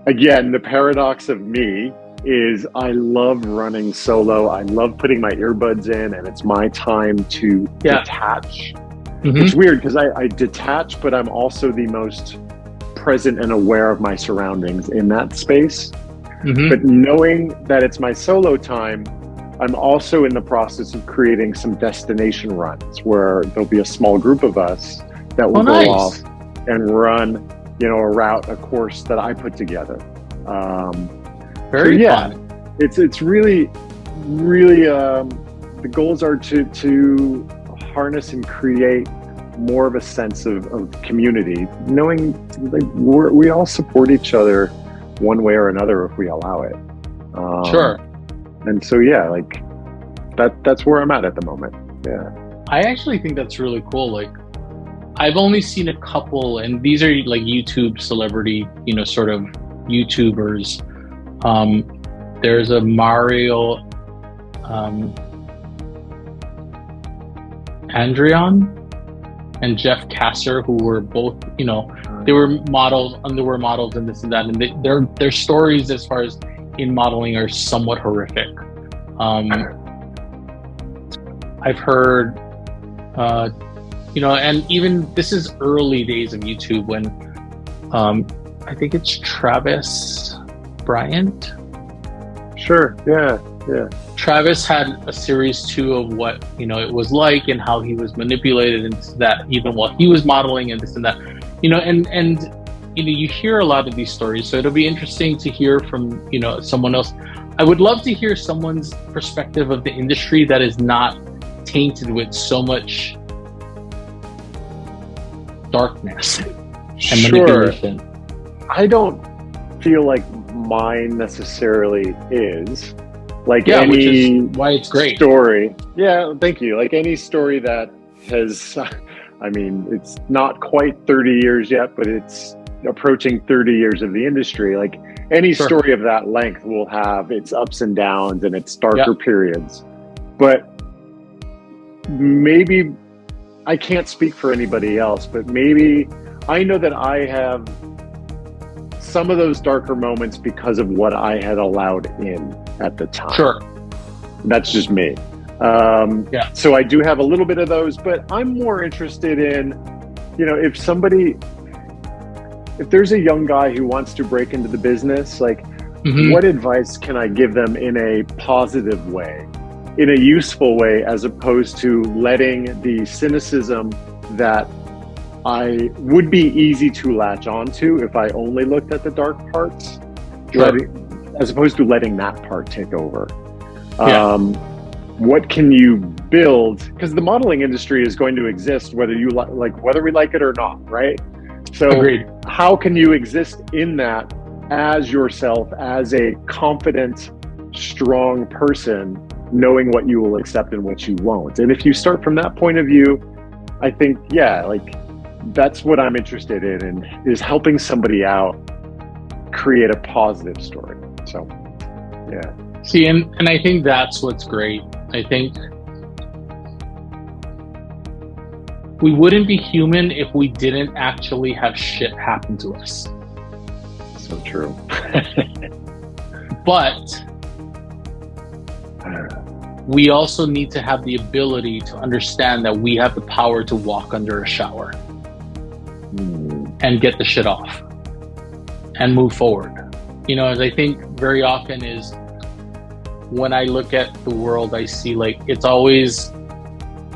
again, the paradox of me is I love running solo. I love putting my earbuds in and it's my time to detach. It's weird because I detach, but I'm also the most present and aware of my surroundings in that space. But knowing that it's my solo time, I'm also in the process of creating some destination runs where there'll be a small group of us that will go off and run, a course that I put together. Very fun. It's really, the goals are to harness and create more of a sense of community, knowing we all support each other one way or another if we allow it. Sure. And so, that's where I'm at the moment. Yeah. I actually think that's really cool. Like, I've only seen a couple, and these are like YouTube celebrity, sort of YouTubers. There's a Mario Andrion and Jeff Kasser, who were both, they were models, underwear models, and this and that, and their stories as far as in modeling are somewhat horrific. I've heard, and even this is early days of YouTube when I think it's Travis Bryant. Sure. Yeah. Travis had a series 2 of what it was like and how he was manipulated and that, even while he was modeling and this and that, and you hear a lot of these stories. So it'll be interesting to hear from someone else. I would love to hear someone's perspective of the industry that is not tainted with so much darkness and manipulation. I don't feel like mine necessarily is. Like which is why it's great. Story. Yeah, thank you. Like any story that has, it's not quite 30 years yet, but it's approaching 30 years of the industry. Like any story of that length will have its ups and downs and its darker periods. But maybe, I can't speak for anybody else, but maybe I know that I have some of those darker moments because of what I had allowed in at the time. Sure. That's just me. So I do have a little bit of those, but I'm more interested in, if there's a young guy who wants to break into the business, like what advice can I give them in a positive way, in a useful way, as opposed to letting the cynicism that I would be easy to latch onto if I only looked at the dark parts, as opposed to letting that part take over. What can you build? Because the modeling industry is going to exist whether you whether we like it or not, right? So agreed. How can you exist in that as yourself, as a confident, strong person, knowing what you will accept and what you won't? And if you start from that point of view, I think, that's what I'm interested in, is helping somebody out create a positive story. So, yeah. See, and I think that's what's great. I think we wouldn't be human if we didn't actually have shit happen to us. So true. But we also need to have the ability to understand that we have the power to walk under a shower. and get the shit off and move forward. As I think very often is when I look at the world, I see like it's always,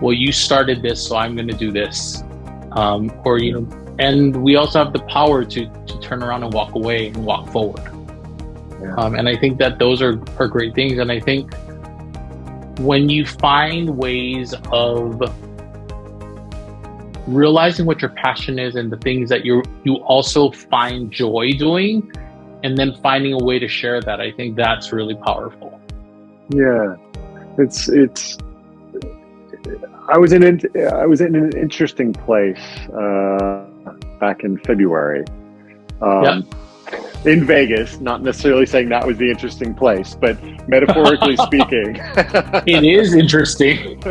well, you started this, so I'm going to do this, and we also have the power to turn around and walk away and walk forward. And I think that those are great things. And I think when you find ways of realizing what your passion is and the things that you also find joy doing, and then finding a way to share that, I think that's really powerful. Yeah, it's. I was in an interesting place back in February. In Vegas, not necessarily saying that was the interesting place, but metaphorically speaking. It is interesting.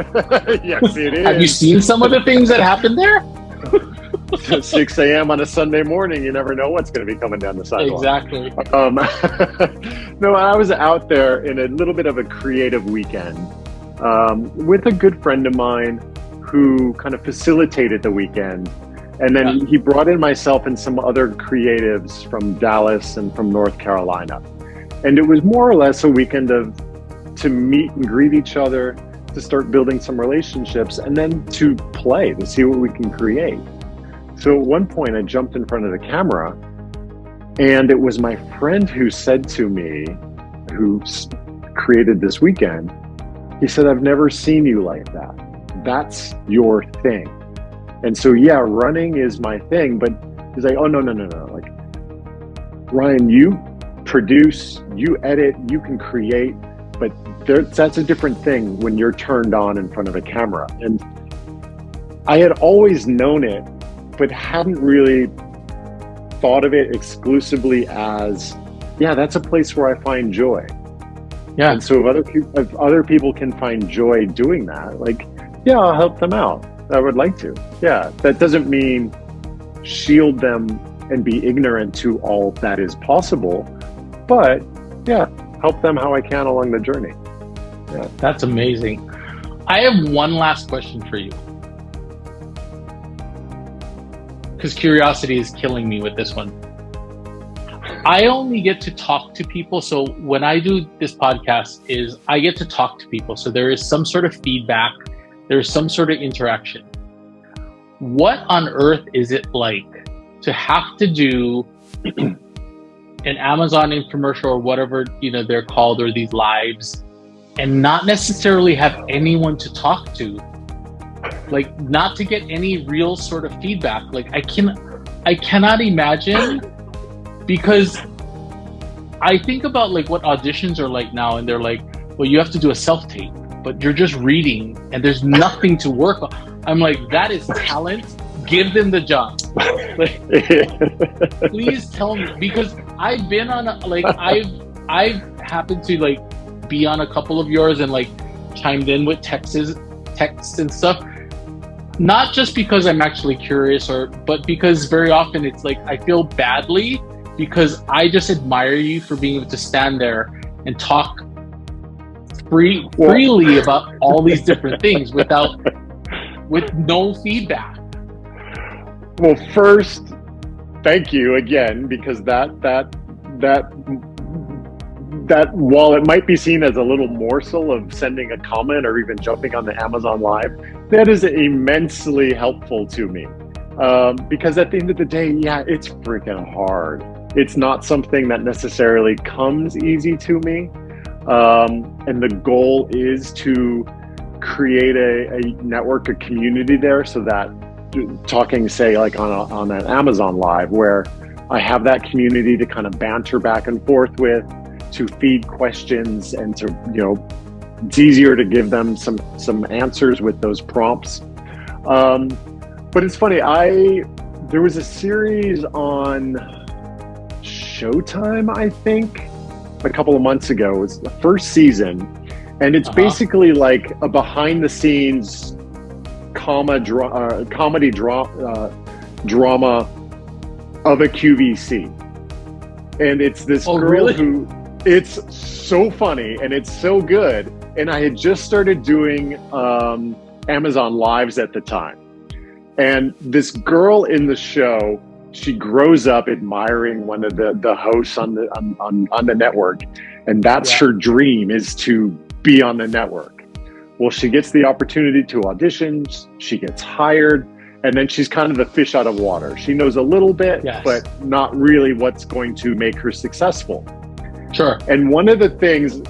Yes, it is. Have you seen some of the things that happened there? 6 a.m. on a Sunday morning, you never know what's going to be coming down the sidewalk. Exactly. No, I was out there in a little bit of a creative weekend with a good friend of mine who kind of facilitated the weekend. And then he brought in myself and some other creatives from Dallas and from North Carolina. And it was more or less a weekend to meet and greet each other, to start building some relationships, and then to play, to see what we can create. So at one point I jumped in front of the camera, and it was my friend who said to me, who created this weekend, he said, "I've never seen you like that. That's your thing." And so, yeah, running is my thing, but he's like, "Oh, no. Like, Ryan, you produce, you edit, you can create, but that's a different thing when you're turned on in front of a camera." And I had always known it, but hadn't really thought of it exclusively as, yeah, that's a place where I find joy. Yeah. And so if other people can find joy doing that, like, yeah, I'll help them out. I would like to. Yeah, that doesn't mean shield them and be ignorant to all that is possible, but yeah, help them how I can along the journey. Yeah, that's amazing. I have one last question for you, because curiosity is killing me with this one. I only get to talk to people. So when I do this podcast is I get to talk to people. So there is some sort of feedback. There's some sort of interaction. What on earth is it like to have to do an Amazon infomercial or whatever, they're called, or these lives, and not necessarily have anyone to talk to? Like, not to get any real sort of feedback. Like, I cannot imagine, because I think about like what auditions are like now, and they're like, well, you have to do a self-tape, but you're just reading and there's nothing to work on. I'm like, that is talent. Give them the job. Like, please tell me, because I've been on I've happened to like be on a couple of yours and like chimed in with texts and stuff. Not just because I'm actually curious, but because very often it's like I feel badly because I just admire you for being able to stand there and talk freely about all these different things with no feedback. Well, first, thank you again, because that while it might be seen as a little morsel of sending a comment or even jumping on the Amazon Live, that is immensely helpful to me. Because at the end of the day, yeah, it's freaking hard. It's not something that necessarily comes easy to me. And the goal is to create a network, a community there, so that talking, say, like on an Amazon Live, where I have that community to kind of banter back and forth with, to feed questions, and to, it's easier to give them some answers with those prompts. But it's funny, there was a series on Showtime, I think, a couple of months ago. It was the first season, and it's basically like a behind-the-scenes comedy drama of a QVC. And it's this girl who, it's so funny and it's so good. And I had just started doing Amazon Lives at the time. And this girl in the show she grows up admiring one of the hosts on the network, and that's her dream, is to be on the network. Well, she gets the opportunity to audition, she gets hired, and then she's kind of the fish out of water. She knows a little bit, but not really what's going to make her successful. Sure. And one of the things,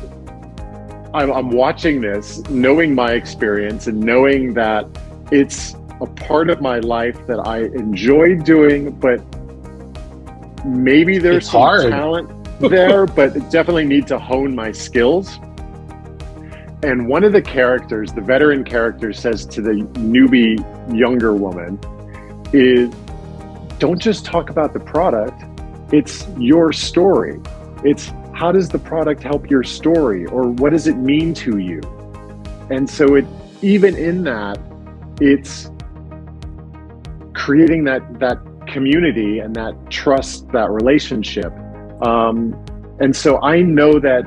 I'm watching this, knowing my experience and knowing that it's a part of my life that I enjoy doing, but maybe there's some talent there, but definitely need to hone my skills. And one of the characters, the veteran character, says to the newbie younger woman is, don't just talk about the product, it's your story. It's how does the product help your story, or what does it mean to you? And so even in that, it's creating that community and that trust, that relationship. And so I know that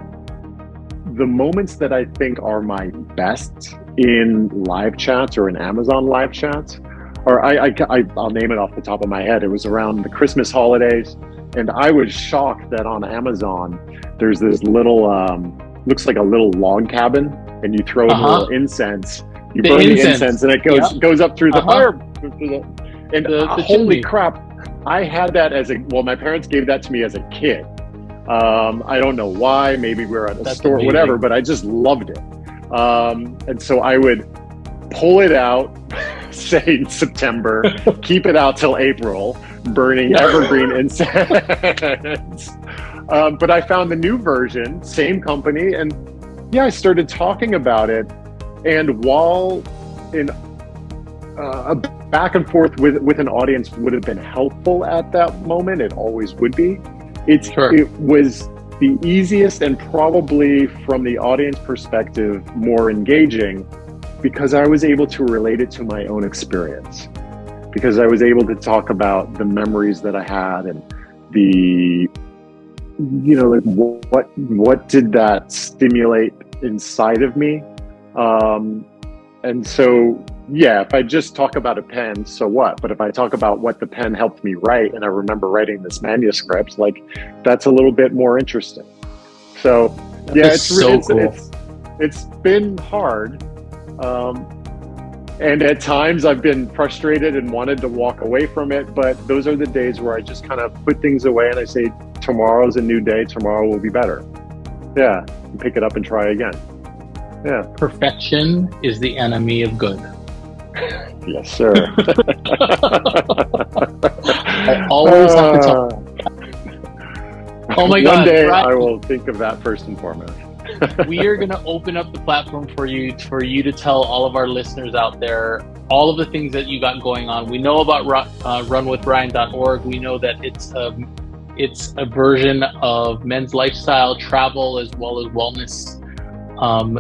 the moments that I think are my best in live chats or in Amazon live chats, or I'll name it off the top of my head. It was around the Christmas holidays, and I was shocked that on Amazon, there's this little, looks like a little log cabin, and you throw in a little incense. You burn the incense, and it goes up through the fire. And holy crap, I had that my parents gave that to me as a kid. I don't know why, maybe we were at a store or whatever, but I just loved it. And so I would pull it out, say in September, keep it out till April, burning evergreen incense. But I found the new version, same company, and I started talking about it. And while in a back and forth with an audience would have been helpful at that moment, it always would be. It was the easiest and probably from the audience perspective more engaging, because I was able to relate it to my own experience, because I was able to talk about the memories that I had and the, like what did that stimulate inside of me. And so, if I just talk about a pen, so what? But if I talk about what the pen helped me write, and I remember writing this manuscript, that's a little bit more interesting. So, it's been hard. And at times I've been frustrated and wanted to walk away from it, but those are the days where I just kind of put things away and I say, tomorrow's a new day, tomorrow will be better. And pick it up and try again. Perfection is the enemy of good. Yes, sir. I always have to tell them. Oh my God. One day I will think of that first and foremost. We are going to open up the platform for you to tell all of our listeners out there all of the things that you got going on. We know about runwithbrian.org. We know that it's a version of men's lifestyle, travel, as well as wellness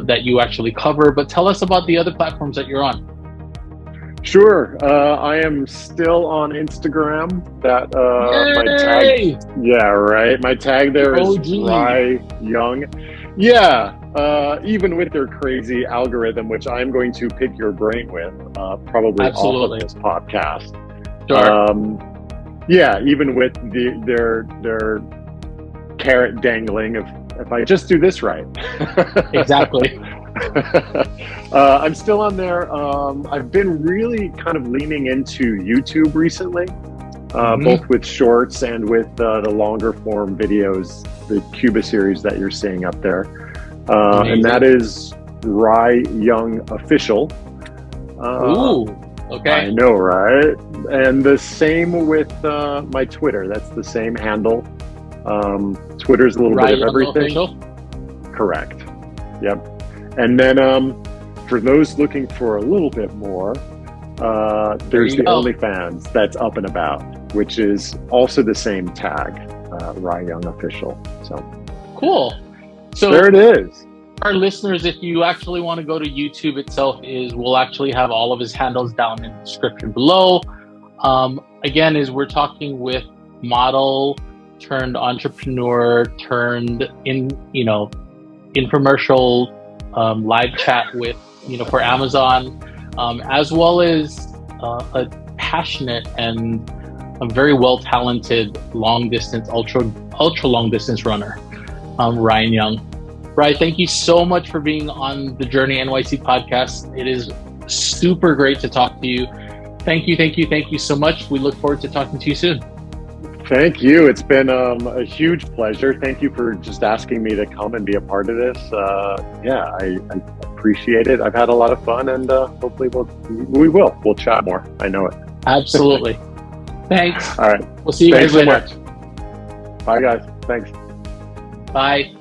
that you actually cover. But tell us about the other platforms that you're on. Sure. I am still on Instagram. My tag. Yeah, right. My tag there is Rye Young. Even with their crazy algorithm, which I'm going to pick your brain with, probably off of this podcast. Sure. Even with their carrot dangling if I just do this right. Exactly. I'm still on there. I've been really kind of leaning into YouTube recently, both with shorts and with the longer form videos, the Cuba series that you're seeing up there. And that is Rye Young Official. Ooh, okay. I know, right? And the same with my Twitter. That's the same handle. Twitter's a little bit of everything. Official? Correct. Yep. And then for those looking for a little bit more, there's the OnlyFans that's up and about, which is also the same tag, Rye Young Official. So cool. So there it is. Our listeners, if you actually want to go to YouTube itself, we'll actually have all of his handles down in the description below. Again, we're talking with model turned entrepreneur turned infomercial live chat with for Amazon, as well as a passionate and a very well talented long distance, ultra long distance runner, Ryan Young. Ryan, thank you so much for being on the Journey NYC podcast. It is super great to talk to you. Thank you so much. We look forward to talking to you soon. Thank you. It's been a huge pleasure. Thank you for just asking me to come and be a part of this. I appreciate it. I've had a lot of fun, and hopefully we'll chat more. I know it. Absolutely. Thanks. All right. We'll see you guys later. Thanks so much. Bye, guys. Thanks. Bye.